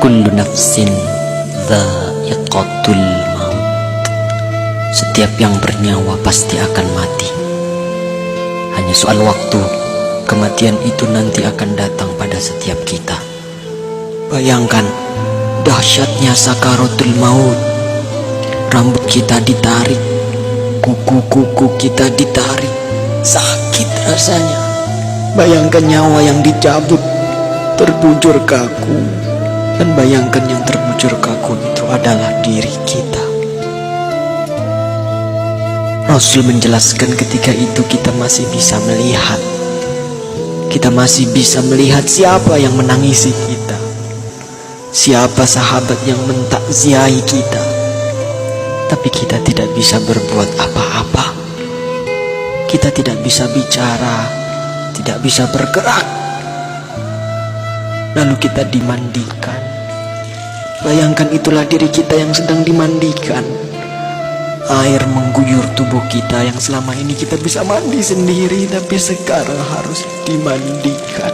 Kullu nafsin dha'iqatul maut. Setiap yang bernyawa pasti akan mati. Hanya soal waktu, kematian itu nanti akan datang pada setiap kita. Bayangkan dahsyatnya sakaratul maut. Rambut kita ditarik, kuku-kuku kita ditarik, sakit rasanya. Bayangkan nyawa yang dicabut, terbujur kaku. Dan bayangkan yang terbujur kaku itu adalah diri kita. Rasul menjelaskan ketika itu kita masih bisa melihat. Kita masih bisa melihat siapa yang menangisi kita, siapa sahabat yang mentakziahi kita. Tapi kita tidak bisa berbuat apa-apa. Kita tidak bisa bicara, tidak bisa bergerak. Lalu kita dimandikan. Bayangkan itulah diri kita yang sedang dimandikan. Air mengguyur tubuh kita yang selama ini kita bisa mandi sendiri, tapi sekarang harus dimandikan.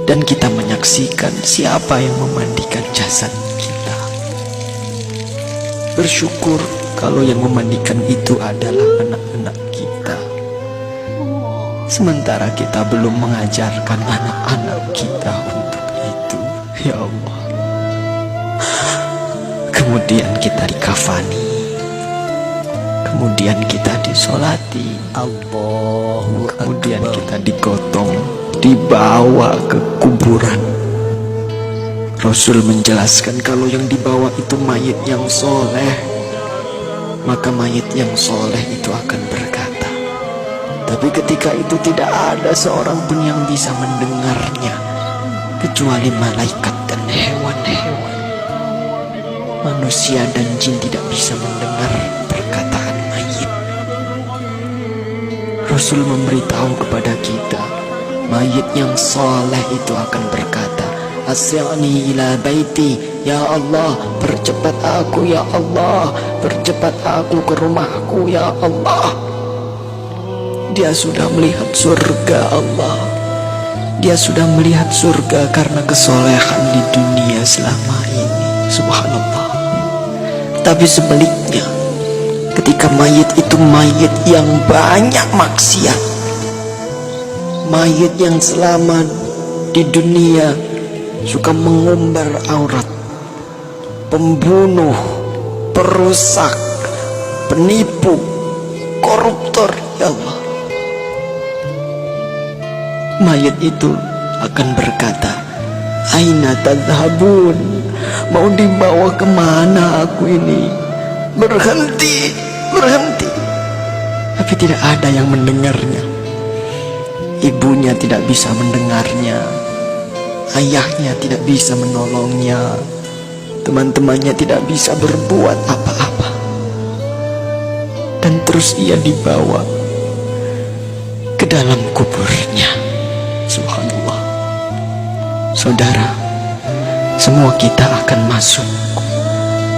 Dan kita menyaksikan siapa yang memandikan jasad kita. Bersyukur kalau yang memandikan itu adalah anak-anak kita. Sementara kita belum mengajarkan anak-anak kita untuk itu. Ya Allah. Kemudian kita dikafani, kemudian kita disolati, kemudian kita digotong, dibawa ke kuburan. Rasul menjelaskan kalau yang dibawa itu mayit yang soleh, maka mayit yang soleh itu akan berkata. Tapi ketika itu tidak ada seorang pun yang bisa mendengarnya, kecuali malaikat dan hewan-hewan. Manusia dan jin tidak bisa mendengar perkataan mayit. Rasul memberitahu kepada kita, mayit yang soleh itu akan berkata, Asri'ni ila baiti, ya Allah, percepat aku ya Allah, percepat aku ke rumahku ya Allah. Dia sudah melihat surga Allah. Dia sudah melihat surga karena kesolehan di dunia selama ini. Subhanallah. Tapi sebaliknya, ketika mayit itu mayit yang banyak maksiat, mayit yang selama di dunia suka mengumbar aurat, pembunuh, perusak, penipu, koruptor, ya Allah, mayit itu akan berkata, Aina tadhabun, mau dibawa kemana aku ini? Berhenti, berhenti. Tapi tidak ada yang mendengarnya. Ibunya tidak bisa mendengarnya, ayahnya tidak bisa menolongnya, teman-temannya tidak bisa berbuat apa-apa. Dan terus ia dibawa ke dalam kuburnya. Subhanallah. Saudara, semua kita akan masuk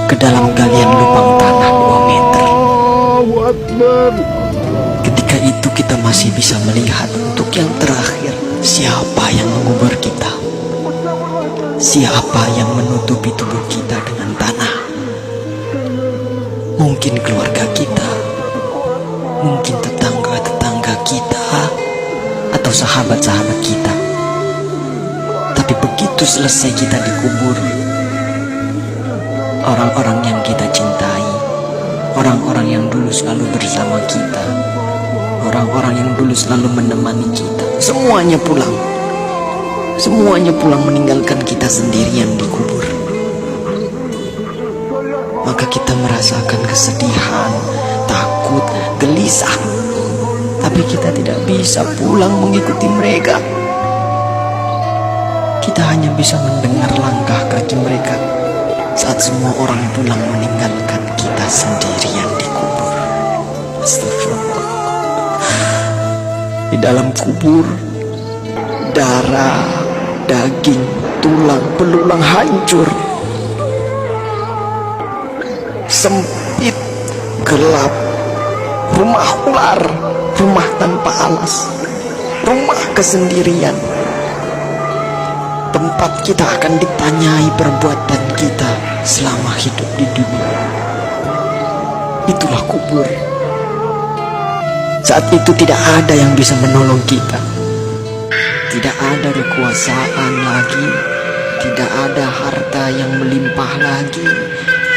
ke dalam galian lubang tanah 2 meter. Ketika itu kita masih bisa melihat untuk yang terakhir, siapa yang mengubur kita, siapa yang menutupi tubuh kita dengan tanah. Mungkin keluarga kita, mungkin tetangga-tetangga kita, atau sahabat-sahabat kita. Tapi begitu selesai kita dikubur, orang-orang yang kita cintai, orang-orang yang dulu selalu bersama kita, orang-orang yang dulu selalu menemani kita, semuanya pulang. Semuanya pulang meninggalkan kita sendirian di kubur. Maka kita merasakan kesedihan, takut, gelisah. Tapi kita tidak bisa pulang mengikuti mereka. Kita hanya bisa mendengar langkah kaki mereka saat semua orang pulang meninggalkan kita sendirian di kubur. Astagfirullah. Di dalam kubur, darah, daging, tulang, belulang hancur. Sempit, gelap, rumah ular, rumah tanpa alas, rumah kesendirian. tempat kita akan ditanyai perbuatan kita selama hidup di dunia. Itulah kubur. Saat itu tidak ada yang bisa menolong kita. Tidak ada kekuasaan lagi. Tidak ada harta yang melimpah lagi.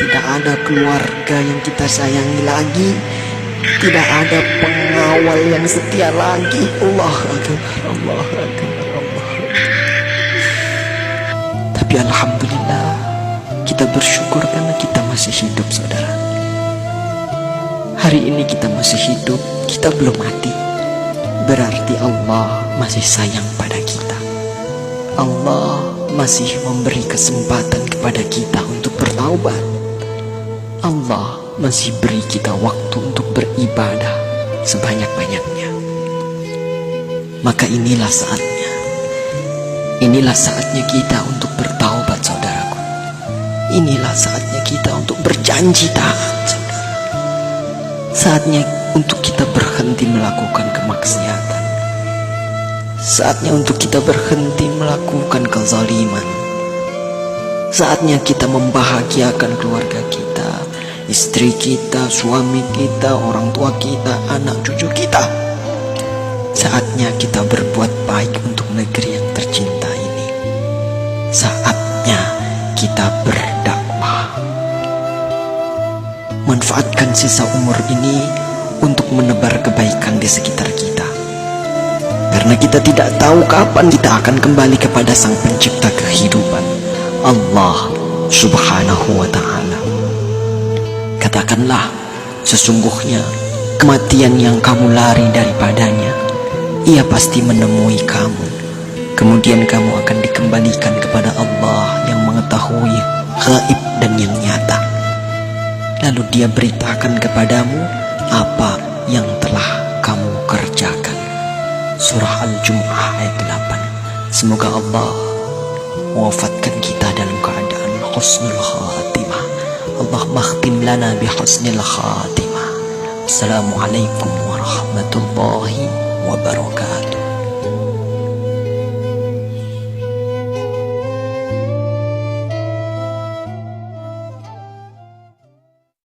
Tidak ada keluarga yang kita sayangi lagi. Tidak ada pengawal yang setia lagi. Allah Akbar, Allah Akbar, Allah Akbar. Tapi alhamdulillah, kita bersyukur karena kita masih hidup, saudara. Hari ini kita masih hidup, kita belum mati. Berarti Allah masih sayang pada kita. Allah masih memberi kesempatan kepada kita untuk bertaubat. Allah masih beri kita waktu untuk beribadah sebanyak-banyaknya. Maka inilah saatnya. Inilah saatnya kita untuk bertaubat, saudaraku. Inilah saatnya kita untuk berjanji taat, saudara. Saatnya untuk kita berhenti melakukan kemaksiatan. Saatnya untuk kita berhenti melakukan kezaliman. Saatnya kita membahagiakan keluarga kita, istri kita, suami kita, orang tua kita, anak cucu kita. Saatnya kita berbuat baik untuk negeri yang tercinta ini. Saatnya kita berdakwah. Manfaatkan sisa umur ini untuk menebar kebaikan di sekitar kita. Karena kita tidak tahu kapan kita akan kembali kepada Sang Pencipta kehidupan, Allah Subhanahu wa ta'ala. Katakanlah, sesungguhnya kematian yang kamu lari daripadanya, ia pasti menemui kamu. Kemudian kamu akan dikembalikan kepada Allah yang mengetahui gaib dan yang nyata. Lalu dia beritakan kepadamu apa yang telah kamu kerjakan. Surah Al-Jum'ah ayat 8. Semoga Allah mewafatkan kita dalam keadaan husnul khatimah. Allah makhtim lana bi husnil khatimah. Assalamualaikum warahmatullahi wabarakatuh.